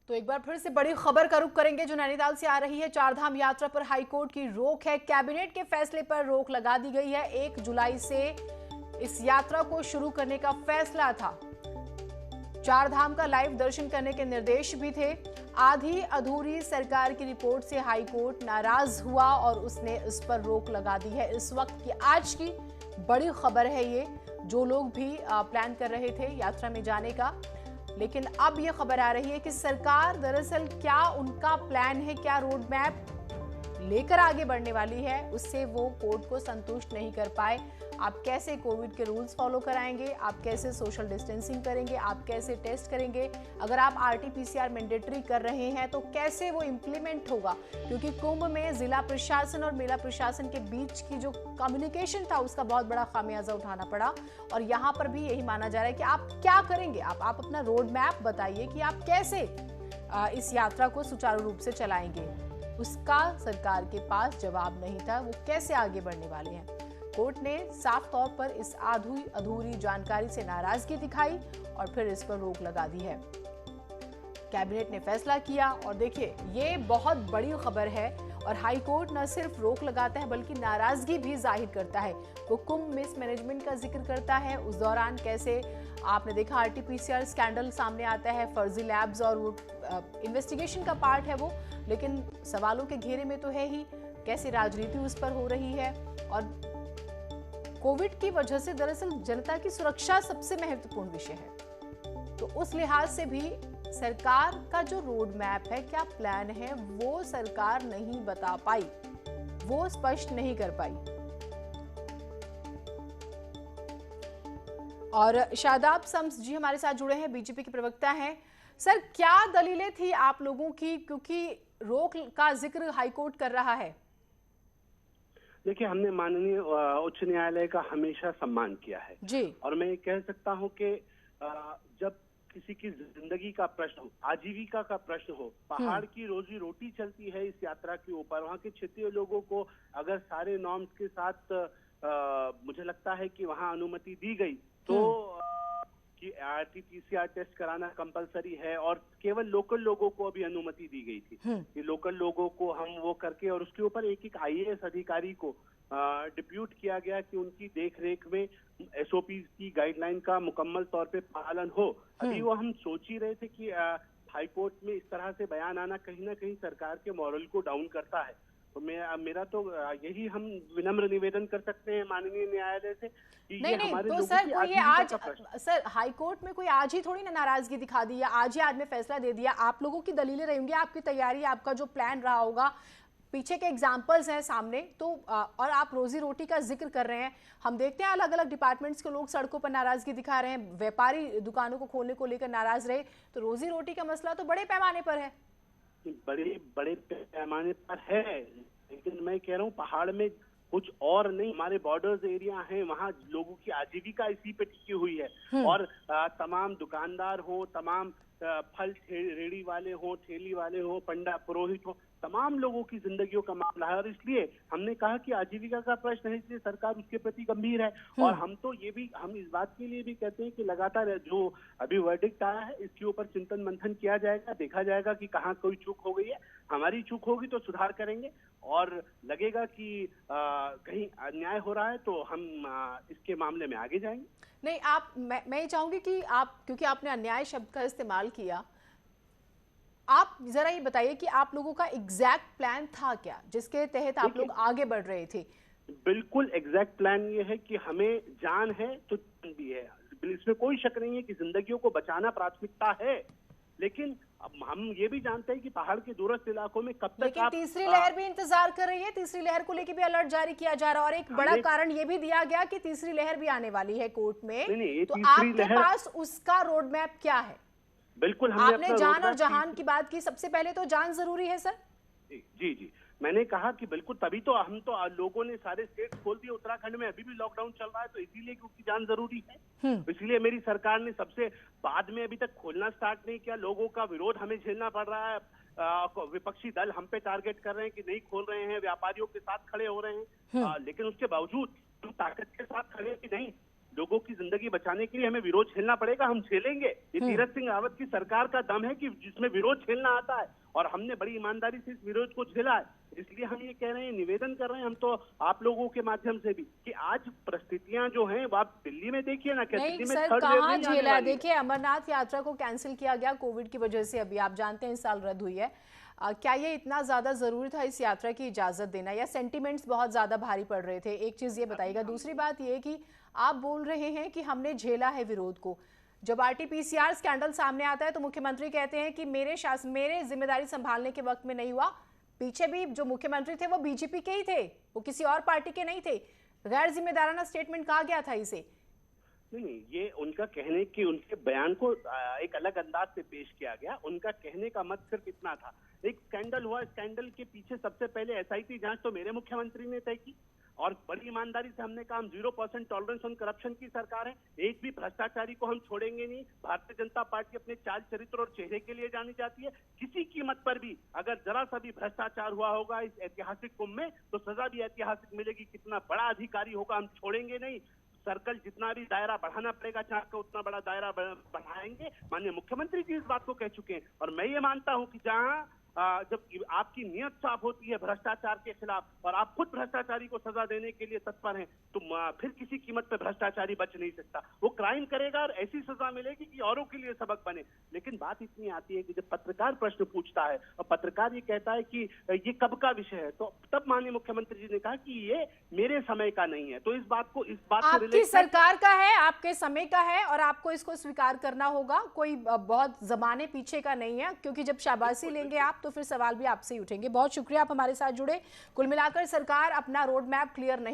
तो एक बार फिर से बड़ी खबर का रुख करेंगे जो नैनीताल से आ रही है। चारधाम यात्रा पर हाईकोर्ट की रोक है। कैबिनेट के फैसले पर रोक लगा दी गई है। 1 जुलाई से इस यात्रा को शुरू करने का फैसला था। चारधाम का लाइव दर्शन करने के निर्देश भी थे। आधी अधूरी सरकार की रिपोर्ट से हाईकोर्ट नाराज हुआ और उसने इस पर रोक लगा दी है। इस वक्त की आज की बड़ी खबर है ये, जो लोग भी प्लान कर रहे थे यात्रा में जाने का, लेकिन अब ये खबर आ रही है कि सरकार दरअसल क्या उनका प्लान है, क्या रोड मैप लेकर आगे बढ़ने वाली है, उससे वो कोर्ट को संतुष्ट नहीं कर पाए। आप कैसे कोविड के रूल्स फॉलो कराएंगे, आप कैसे सोशल डिस्टेंसिंग करेंगे, आप कैसे टेस्ट करेंगे, अगर आप आरटी-पीसीआर मैंडेटरी कर रहे हैं तो कैसे वो इंप्लीमेंट होगा, क्योंकि कुंभ में जिला प्रशासन और मेला प्रशासन के बीच की जो कम्युनिकेशन था उसका बहुत बड़ा खामियाजा उठाना पड़ा। और यहाँ पर भी यही माना जा रहा है कि आप क्या करेंगे, आप अपना रोड मैप बताइए कि आप कैसे इस यात्रा को सुचारू रूप से चलाएंगे। उसका सरकार के पास जवाब नहीं था, वो कैसे आगे बढ़ने वाले हैं। कोर्ट ने साफ तौर पर इस अधूरी जानकारी से नाराजगी दिखाई और फिर इस पर रोक लगा दी है। कैबिनेट ने फैसला किया और देखिए ये बहुत बड़ी खबर है। और हाई कोर्ट न सिर्फ रोक लगाता है बल्कि नाराजगी भी जाहिर करता है। वो कुंभ मिसमैनेजमेंट का जिक्र करता है। उस दौरान कैसे आपने देखा आरटी-पीसीआर स्कैंडल सामने आता है, फर्जी लैब्स, और वो इन्वेस्टिगेशन का पार्ट है वो, लेकिन सवालों के घेरे में तो है ही। कैसे राजनीति उस पर हो रही है और कोविड की वजह से दरअसल जनता की सुरक्षा सबसे महत्वपूर्ण विषय है। तो उस लिहाज से भी सरकार का जो रोड मैप है, क्या प्लान है, वो सरकार नहीं बता पाई, वो स्पष्ट नहीं कर पाई। और शादाब शम्स जी हमारे साथ जुड़े हैं, बीजेपी के प्रवक्ता हैं। सर, क्या दलीलें थी आप लोगों की, क्योंकि रोक का जिक्र हाईकोर्ट कर रहा है? देखिए, हमने माननीय उच्च न्यायालय का हमेशा सम्मान किया है जी। और मैं ये कह सकता हूं कि जब किसी की जिंदगी का प्रश्न हो, आजीविका का प्रश्न हो, पहाड़ की रोजी रोटी चलती है इस यात्रा के ऊपर, वहाँ के क्षेत्रीय लोगों को अगर सारे नॉर्म्स के साथ मुझे लगता है कि वहाँ अनुमति दी गई तो कि आरटी-पीसीआर टेस्ट कराना कंपलसरी है और केवल लोकल लोगों को अभी अनुमति दी गई थी कि लोकल लोगों को हम वो करके, और उसके ऊपर एक आईएएस अधिकारी को डिप्यूट किया गया कि उनकी देखरेख में एसओपी की गाइडलाइन का मुकम्मल तौर पे पालन हो। अभी वो हम सोच ही रहे थे कि हाई कोर्ट में इस तरह से बयान आना कहीं ना कहीं सरकार के मॉरल को डाउन करता है। तो मेरा तो यही हम विनम्र निवेदन कर सकते हैं माननीय न्यायालय से कि नहीं ये नहीं, हमारे तो लोगों सर की कोई ये आजीविका आज का प्रश्न। सर हाई कोर्ट में कोई आज ही थोड़ी ना नाराजगी दिखा दी है, आज ही आज में फैसला दे दिया। आप लोगों की दलीलें रहेंगी, आपकी तैयारी, आपका जो प्लान रहा होगा, पीछे के एग्जाम्पल्स हैं सामने, तो और आप रोजी रोटी का जिक्र कर रहे हैं। हम देखते हैं अलग अलग डिपार्टमेंट्स के लोग सड़कों पर नाराजगी दिखा रहे हैं, व्यापारी दुकानों को खोलने को लेकर नाराज रहे, तो रोजी रोटी का मसला तो बड़े पैमाने पर है। बड़े बड़े पैमाने पर है, लेकिन मैं कह रहा हूँ पहाड़ में कुछ और नहीं, हमारे बॉर्डर्स एरिया हैं, वहाँ लोगों की आजीविका इसी पे टिकी हुई है। और तमाम दुकानदार हो, तमाम फल रेड़ी वाले हो, ठेली वाले हो, पंडा पुरोहित हो, तमाम लोगों की जिंदगियों का मामला है। और इसलिए हमने कहा कि आजीविका का प्रश्न है, इसलिए सरकार उसके प्रति गंभीर है। और हम इस बात के लिए भी कहते हैं कि लगातार जो अभी वर्डिक्ट आया है इसके ऊपर चिंतन मंथन किया जाएगा, देखा जाएगा कि कहाँ कोई चूक हो गई है। हमारी चूक होगी तो सुधार करेंगे, और लगेगा कि कहीं अन्याय हो रहा है तो हम इसके मामले में आगे जाएंगे। नहीं, मैं ये चाहूंगी कि आप, क्योंकि आपने अन्याय शब्द का इस्तेमाल किया, आप जरा ये बताइए कि आप लोगों का एग्जैक्ट प्लान था क्या, जिसके तहत आप लोग आगे बढ़ रहे थे? बिल्कुल एग्जैक्ट प्लान ये है कि हमें जान है तो जान भी है, इसमें कोई शक नहीं है कि जिंदगियों को बचाना प्राथमिकता है। लेकिन अब हम ये भी जानते हैं कि पहाड़ के दूरस्थ इलाकों में कब तक लेकिन तीसरी लहर भी इंतजार कर रही है, तीसरी लहर को लेकर भी अलर्ट जारी किया जा रहा है, और एक बड़ा कारण ये भी दिया गया कि तीसरी लहर भी आने वाली है कोर्ट में। नहीं, तो आपके पास उसका रोड मैप क्या है? बिल्कुल, हमने आपने जान और जहान की बात की, सबसे पहले तो जान जरूरी है सर। जी जी, मैंने कहा कि बिल्कुल, तभी तो हम तो लोगों ने सारे स्टेट खोल दिए, उत्तराखंड में अभी भी लॉकडाउन चल रहा है, तो इसीलिए क्योंकि जान जरूरी है। इसलिए मेरी सरकार ने सबसे बाद में अभी तक खोलना स्टार्ट नहीं किया। लोगों का विरोध हमें झेलना पड़ रहा है, विपक्षी दल हम पे टारगेट कर रहे हैं कि नहीं खोल रहे हैं, व्यापारियों के साथ खड़े हो रहे हैं, लेकिन उसके बावजूद हम ताकत के साथ खड़े हैं कि नहीं, लोगों की जिंदगी बचाने के लिए हमें विरोध झेलना पड़ेगा, हम झेलेंगे। ये तीरथ सिंह रावत की सरकार का दम है कि जिसमें विरोध झेलना आता है, और हमने बड़ी ईमानदारी से इस विरोध को झेला है। इसलिए हम ये कह रहे हैं, निवेदन कर रहे हैं हम तो आप लोगों के माध्यम से भी, कि आज परिस्थितियां जो हैं वो आप दिल्ली में देखिए ना, क्या नहीं दिल्ली में सर, थर्ड वेव कहाँ नहीं आने झेला है? वाली है। देखिए, अमरनाथ यात्रा को कैंसिल किया गया कोविड की वजह से, अभी आप जानते हैं इस साल रद्द हुई है। क्या ये इतना ज्यादा जरूरी था इस यात्रा की इजाजत देना, या सेंटिमेंट्स बहुत ज्यादा भारी पड़ रहे थे? एक चीज ये बताइएगा। दूसरी बात ये कि आप बोल रहे हैं कि हमने झेला है विरोध को, जब आरटीपीसीआर स्कैंडल सामने आता है तो मुख्यमंत्री कहते हैं कि मेरे जिम्मेदारी संभालने के वक्त में नहीं हुआ। पीछे भी जो मुख्यमंत्री थे वो बीजेपी के ही थे, वो किसी और पार्टी के नहीं थे। गैर जिम्मेदाराना स्टेटमेंट कहा गया था इसे। नहीं, ये उनका कहने की, उनके बयान को एक अलग अंदाज से पेश किया गया। उनका कहने का मत सिर्फ इतना था, एक स्कैंडल हुआ, स्कैंडल के पीछे सबसे पहले एसआईटी जांच तो मेरे मुख्यमंत्री ने तय की, और बड़ी ईमानदारी से हमने कहा हम 0% टॉलरेंस ऑन करप्शन की सरकार है, एक भी भ्रष्टाचारी को हम छोड़ेंगे नहीं। भारतीय जनता पार्टी अपने चाल चरित्र और चेहरे के लिए जानी जाती है। किसी कीमत पर भी अगर जरा सा भी भ्रष्टाचार हुआ होगा इस ऐतिहासिक कुंभ में, तो सजा भी ऐतिहासिक मिलेगी। कितना बड़ा अधिकारी होगा हम छोड़ेंगे नहीं। सर्कल जितना भी दायरा बढ़ाना पड़ेगा चाक का, उतना बड़ा दायरा बढ़ाएंगे। माननीय मुख्यमंत्री जी इस बात को कह चुके हैं, और मैं ये मानता हूं कि जहां जब आपकी नियत साफ होती है भ्रष्टाचार के खिलाफ, और आप खुद भ्रष्टाचारी को सजा देने के लिए तत्पर हैं, तो फिर किसी कीमत पर भ्रष्टाचारी बच नहीं सकता। वो क्राइम करेगा और ऐसी सजा मिलेगी कि औरों के लिए सबक बने। लेकिन बात इतनी आती है कि जब पत्रकार प्रश्न पूछता है और पत्रकार ये कहता है कि ये कब का विषय है, तो तब माननीय मुख्यमंत्री जी ने कहा कि ये मेरे समय का नहीं है। तो इस बात को आपकी सरकार का है, आपके समय का है, और आपको इसको स्वीकार करना होगा। कोई बहुत जमाने पीछे का नहीं है, क्योंकि जब शाबाशी लेंगे आप तो फिर सवाल भी आपसे ही उठेंगे। बहुत शुक्रिया, आप हमारे साथ जुड़े। कुल मिलाकर सरकार अपना रोड मैप क्लियर नहीं